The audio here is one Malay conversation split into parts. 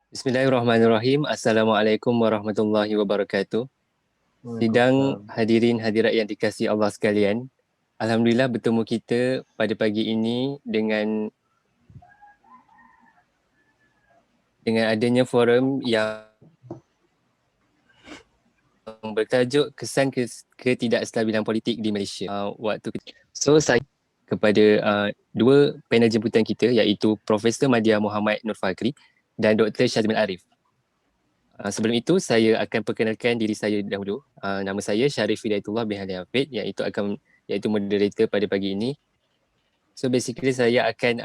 Bismillahirrahmanirrahim. Assalamualaikum warahmatullahi wabarakatuh. Sidang Waalaikumsalam. hadirin hadirat yang dikasihi Allah sekalian. Alhamdulillah bertemu kita pada pagi ini dengan adanya forum yang bertajuk kesan ketidakstabilan politik di Malaysia. Saya kepada dua panel jemputan kita iaitu Profesor Madya Muhammad Nur Fakri dan Dr. Syazmin Arif. Sebelum itu, saya akan perkenalkan diri saya dahulu. Nama saya Syarif Hidayatullah bin Halil Hafid, iaitu moderator pada pagi ini. So basically saya akan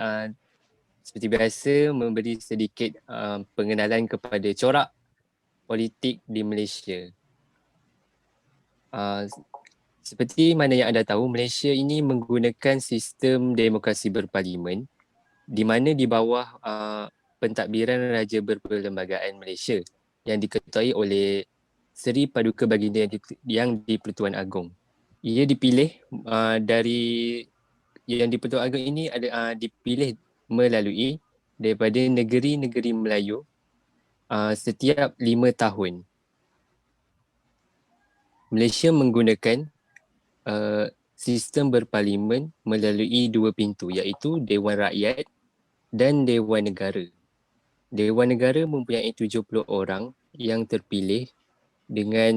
seperti biasa memberi sedikit pengenalan kepada corak politik di Malaysia. Seperti mana yang anda tahu, Malaysia ini menggunakan sistem demokrasi berparlimen di mana di bawah pentadbiran Raja Berperlembagaan Malaysia yang diketuai oleh Seri Paduka Baginda yang di-Pertuan Agong. Ia dipilih yang di-Pertuan Agong ini dipilih melalui daripada negeri-negeri Melayu setiap 5 tahun. Malaysia menggunakan sistem berparlimen melalui dua pintu iaitu Dewan Rakyat dan Dewan Negara. Dewan Negara mempunyai 70 orang yang terpilih dengan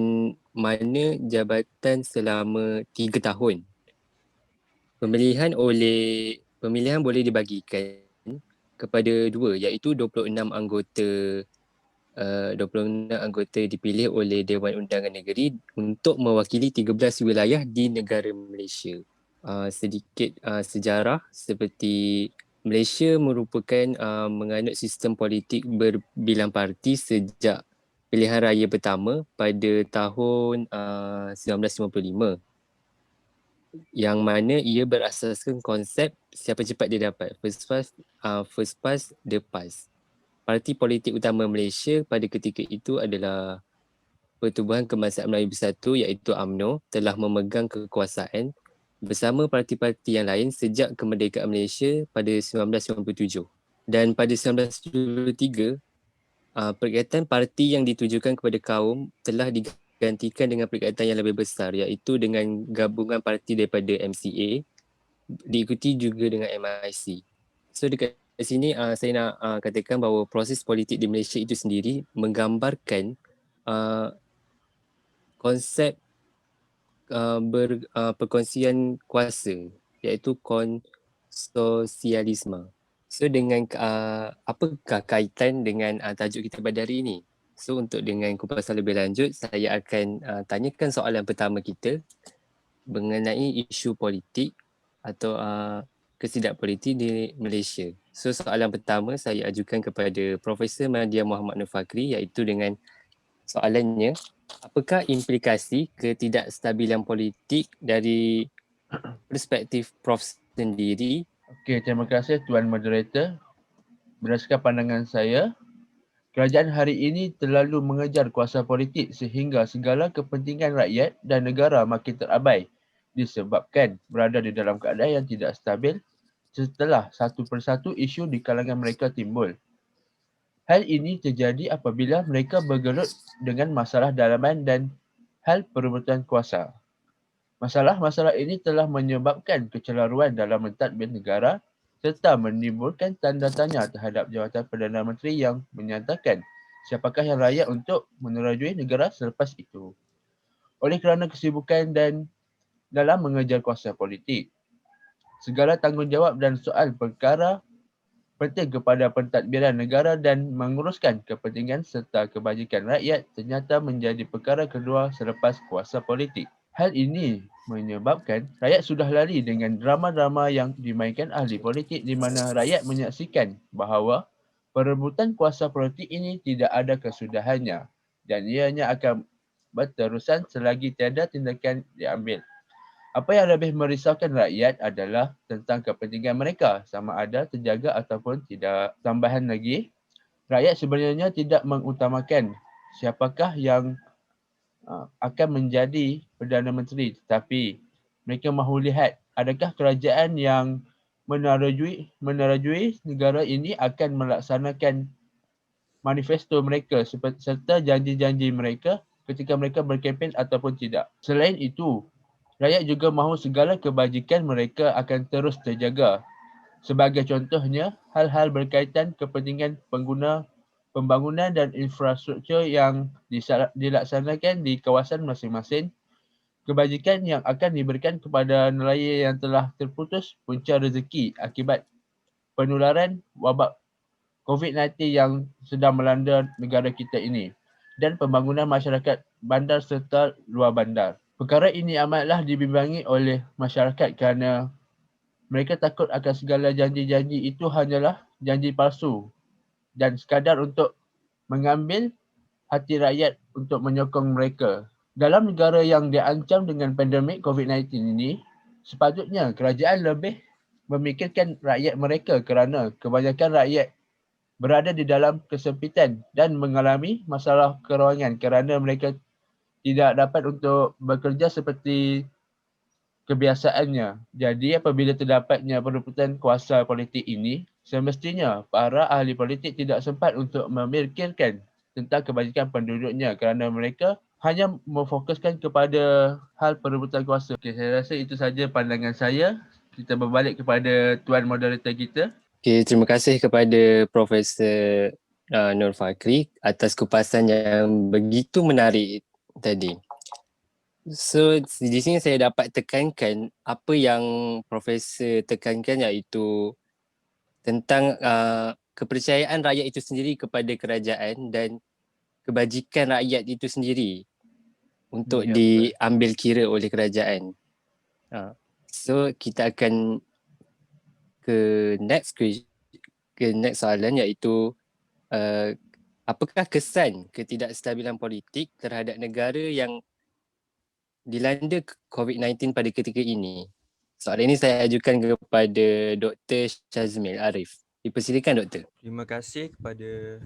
mana jabatan selama 3 tahun. Pemilihan boleh dibagikan kepada dua iaitu 26 anggota dipilih oleh Dewan Undangan Negeri untuk mewakili 13 wilayah di negara Malaysia. Sedikit sejarah seperti Malaysia merupakan menganut sistem politik berbilang parti sejak pilihan raya pertama pada tahun 1955 yang mana ia berasaskan konsep siapa cepat dia dapat, first past the past. Parti politik utama Malaysia pada ketika itu adalah Pertubuhan Kebangsaan Melayu Bersatu iaitu UMNO telah memegang kekuasaan bersama parti-parti yang lain sejak kemerdekaan Malaysia pada 1997. Dan pada 1973, perikatan parti yang ditujukan kepada kaum telah digantikan dengan perikatan yang lebih besar iaitu dengan gabungan parti daripada MCA diikuti juga dengan MIC. So dekat sini saya nak katakan bahawa proses politik di Malaysia itu sendiri menggambarkan konsep perkongsian kuasa iaitu konsosialisme. So dengan apakah kaitan dengan tajuk kita pada hari ini? So untuk dengan kupasan lebih lanjut, saya akan tanyakan soalan pertama kita mengenai isu politik atau kesidak politik di Malaysia. So soalan pertama saya ajukan kepada Profesor Madya Muhammad Nur Fakri iaitu dengan soalannya, apakah implikasi ketidakstabilan politik dari perspektif Prof sendiri? Okey, terima kasih Tuan Moderator. Berdasarkan pandangan saya, kerajaan hari ini terlalu mengejar kuasa politik sehingga segala kepentingan rakyat dan negara makin terabai disebabkan berada di dalam keadaan yang tidak stabil setelah satu persatu isu di kalangan mereka timbul. Hal ini terjadi apabila mereka bergelut dengan masalah dalaman dan hal perebutan kuasa. Masalah-masalah ini telah menyebabkan kecelaruan dalam mentadbir negara serta menimbulkan tanda tanya terhadap jawatan Perdana Menteri yang menyatakan siapakah yang layak untuk menerajui negara selepas itu. Oleh kerana kesibukan dan dalam mengejar kuasa politik, segala tanggungjawab dan soal perkara penting kepada pentadbiran negara dan menguruskan kepentingan serta kebajikan rakyat ternyata menjadi perkara kedua selepas kuasa politik. Hal ini menyebabkan rakyat sudah lari dengan drama-drama yang dimainkan ahli politik di mana rakyat menyaksikan bahawa perebutan kuasa politik ini tidak ada kesudahannya dan ianya akan berterusan selagi tiada tindakan diambil. Apa yang lebih merisaukan rakyat adalah tentang kepentingan mereka sama ada terjaga ataupun tidak. Tambahan lagi, rakyat sebenarnya tidak mengutamakan siapakah yang akan menjadi Perdana Menteri, tetapi mereka mahu lihat adakah kerajaan yang menerajui negara ini akan manifesto mereka serta janji-janji mereka ketika mereka berkempen ataupun tidak. Selain itu, rakyat juga mahu segala kebajikan mereka akan terus terjaga. Sebagai contohnya, hal-hal berkaitan kepentingan pengguna pembangunan dan infrastruktur yang dilaksanakan di kawasan masing-masing, kebajikan yang akan diberikan kepada nelayan yang telah terputus punca rezeki akibat penularan wabak COVID-19 yang sedang melanda negara kita ini dan pembangunan masyarakat bandar serta luar bandar. Perkara ini amatlah dibimbangi oleh masyarakat kerana mereka takut akan segala janji-janji itu hanyalah janji palsu dan sekadar untuk mengambil hati rakyat untuk menyokong mereka. Dalam negara yang diancam dengan pandemik COVID-19 ini, sepatutnya kerajaan lebih memikirkan rakyat mereka kerana kebanyakan rakyat berada di dalam kesempitan dan mengalami masalah kewangan kerana mereka tidak dapat untuk bekerja seperti kebiasaannya. Jadi apabila terdapatnya perebutan kuasa politik ini, semestinya para ahli politik tidak sempat untuk memikirkan tentang kebajikan penduduknya kerana mereka hanya memfokuskan kepada hal perebutan kuasa. Okay, saya rasa itu saja pandangan saya. Kita berbalik kepada tuan moderator kita. Okay, terima kasih kepada Profesor Nur Fakri atas kupasan yang begitu menarik tadi. So, di sini saya dapat tekankan apa yang Profesor tekankan, iaitu tentang kepercayaan rakyat itu sendiri kepada kerajaan dan kebajikan rakyat itu sendiri untuk diambil kira oleh kerajaan. So, kita akan ke next soalan, iaitu apakah kesan ketidakstabilan politik terhadap negara yang dilanda COVID-19 pada ketika ini? Soalan ini saya ajukan kepada Dr. Shazmil Arif. Dipersilakan, Doktor. Terima kasih kepada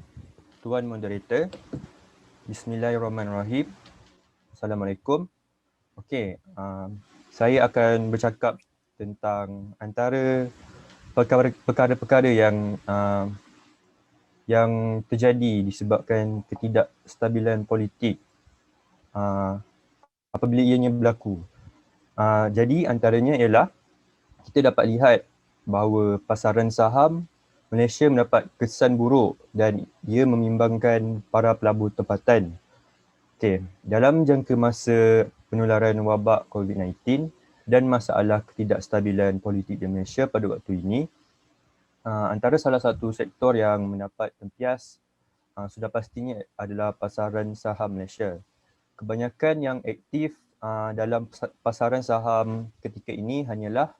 Tuan Moderator. Bismillahirrahmanirrahim. Assalamualaikum. Okey, saya akan bercakap tentang antara perkara-perkara yang terjadi disebabkan ketidakstabilan politik apabila ianya berlaku. Jadi antaranya ialah kita dapat lihat bahawa pasaran saham Malaysia mendapat kesan buruk dan ia membimbangkan para pelabur tempatan. Okey, dalam jangka masa penularan wabak COVID-19 dan masalah ketidakstabilan politik di Malaysia pada waktu ini, antara salah satu sektor yang mendapat tempias sudah pastinya adalah pasaran saham Malaysia. Kebanyakan yang aktif dalam pasaran saham ketika ini hanyalah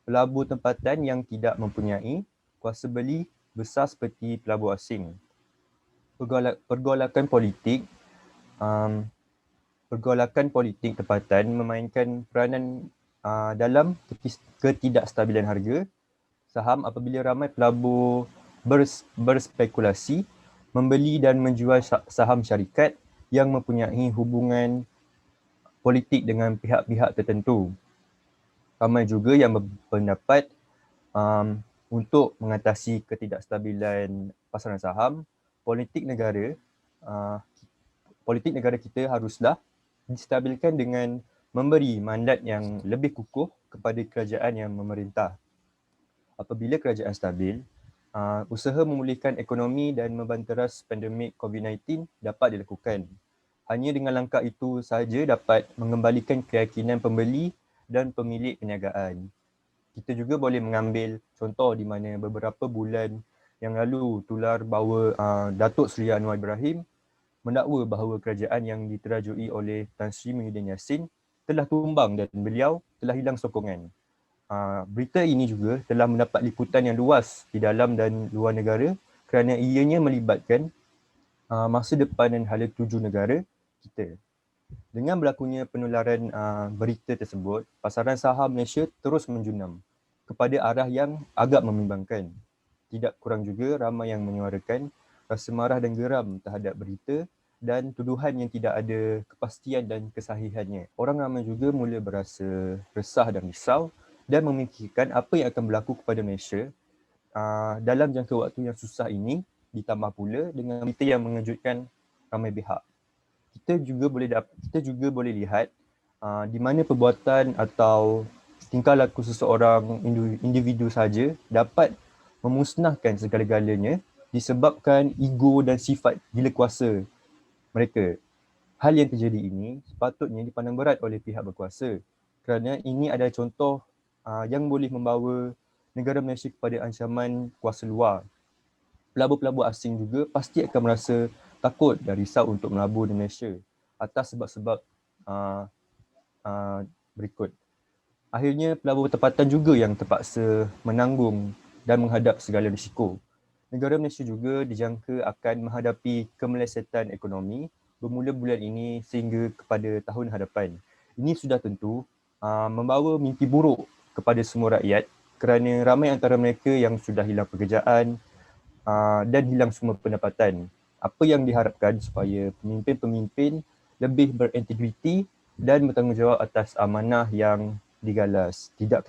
pelabur tempatan yang tidak mempunyai kuasa beli besar seperti pelabur asing. Pergolakan politik tempatan memainkan peranan dalam ketidakstabilan harga saham apabila ramai pelabur berspekulasi membeli dan menjual saham syarikat yang mempunyai hubungan politik dengan pihak-pihak tertentu. Ramai juga yang berpendapat untuk mengatasi ketidakstabilan pasaran saham, politik negara kita haruslah distabilkan dengan memberi mandat yang lebih kukuh kepada kerajaan yang memerintah. Apabila kerajaan stabil, usaha memulihkan ekonomi dan membanteras pandemik COVID-19 dapat dilakukan. Hanya dengan langkah itu sahaja dapat mengembalikan keyakinan pembeli dan pemilik perniagaan. Kita juga boleh mengambil contoh di mana beberapa bulan yang lalu tular bahawa Datuk Seri Anwar Ibrahim mendakwa bahawa kerajaan yang diterajui oleh Tan Sri Muhyiddin Yassin telah tumbang dan beliau telah hilang sokongan. Berita ini juga telah mendapat liputan yang luas di dalam dan luar negara kerana ianya melibatkan masa depan dan hala tuju negara kita. Dengan berlakunya penularan berita tersebut, pasaran saham Malaysia terus menjunam kepada arah yang agak membimbangkan. Tidak kurang juga ramai yang menyuarakan rasa marah dan geram terhadap berita dan tuduhan yang tidak ada kepastian dan kesahihannya. Orang ramai juga mula berasa resah dan risau dan memikirkan apa yang akan berlaku kepada Malaysia dalam jangka waktu yang susah ini ditambah pula dengan berita yang mengejutkan ramai pihak. Kita juga boleh lihat di mana perbuatan atau tingkah laku seseorang individu saja dapat memusnahkan segala-galanya disebabkan ego dan sifat gila kuasa mereka. Hal yang terjadi ini sepatutnya dipandang berat oleh pihak berkuasa kerana ini adalah contoh yang boleh membawa negara Malaysia kepada ancaman kuasa luar. Pelabur-pelabur asing juga pasti akan merasa takut dan risau untuk melabur di Malaysia atas sebab-sebab berikut. Akhirnya pelabur bertempatan juga yang terpaksa menanggung dan menghadap segala risiko. Negara Malaysia juga dijangka akan menghadapi kemelesetan ekonomi bermula bulan ini sehingga kepada tahun hadapan. Ini sudah tentu membawa mimpi buruk kepada semua rakyat kerana ramai antara mereka yang sudah hilang pekerjaan dan hilang semua pendapatan. Apa yang diharapkan supaya pemimpin-pemimpin lebih berintegriti dan bertanggungjawab atas amanah yang digalas. Tidak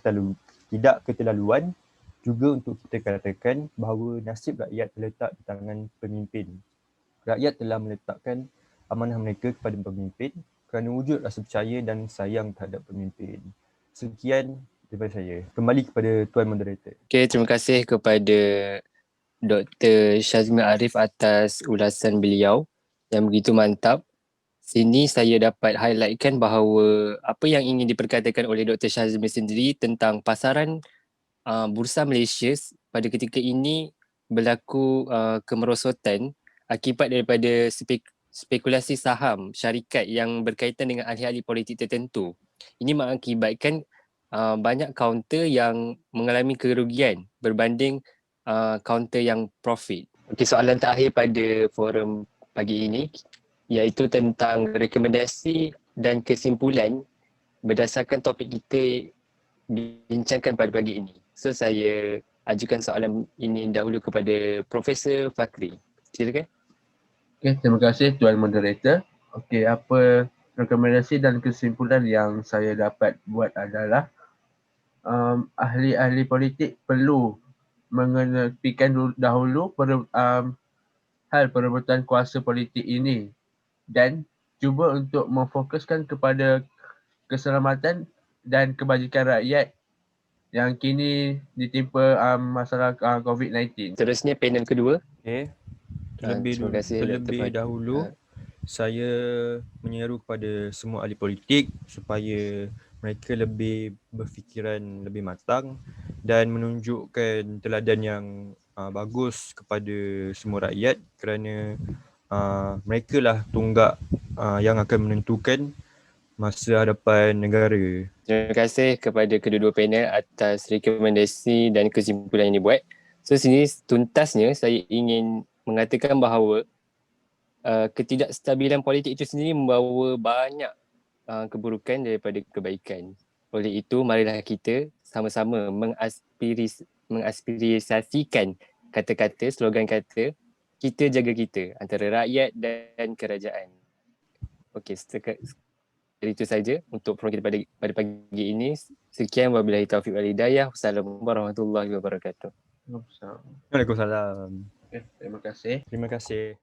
keterlaluan juga untuk kita katakan bahawa nasib rakyat terletak di tangan pemimpin. Rakyat telah meletakkan amanah mereka kepada pemimpin kerana wujud rasa percaya dan sayang terhadap pemimpin. Sekian daripada saya. Kembali kepada Tuan Moderator. Okay, terima kasih kepada Dr. Syazmi Arif atas ulasan beliau yang begitu mantap. Sini saya dapat highlightkan bahawa apa yang ingin diperkatakan oleh Dr. Syazmi sendiri tentang pasaran Bursa Malaysia pada ketika ini berlaku kemerosotan akibat daripada spekulasi saham syarikat yang berkaitan dengan ahli-ahli politik tertentu. Ini mengakibatkan banyak kaunter yang mengalami kerugian berbanding kaunter yang profit. Okey, soalan terakhir pada forum pagi ini iaitu tentang rekomendasi dan kesimpulan berdasarkan topik kita bincangkan pada pagi ini. So saya ajukan soalan ini dahulu kepada Profesor Fakri. Silakan. Okey, terima kasih Tuan Moderator. Okey, apa rekomendasi dan kesimpulan yang saya dapat buat adalah ahli-ahli politik perlu mengenepikan dahulu hal perebutan kuasa politik ini dan cuba untuk memfokuskan kepada keselamatan dan kebajikan rakyat yang kini ditimpa masalah COVID-19. Terusnya panel kedua. Okay. Terima kasih, Terlebih Dr. dahulu saya menyeru kepada semua ahli politik supaya mereka lebih berfikiran lebih matang dan menunjukkan teladan yang bagus kepada semua rakyat kerana mereka lah tunggak yang akan menentukan masa hadapan negara. Terima kasih kepada kedua-dua panel atas rekomendasi dan kesimpulan yang dibuat. So sini tuntasnya saya ingin mengatakan bahawa ketidakstabilan politik itu sendiri membawa banyak keburukan daripada kebaikan. Oleh itu, marilah kita sama-sama mengaspirasikan kata-kata, slogan kata, kita jaga kita antara rakyat dan kerajaan. Okey, itu saja untuk program kita pada pagi ini. Sekian, wabillahi taufiq wal hidayah. Wassalamualaikum warahmatullahi wabarakatuh. Waalaikumsalam. Terima kasih. Terima kasih.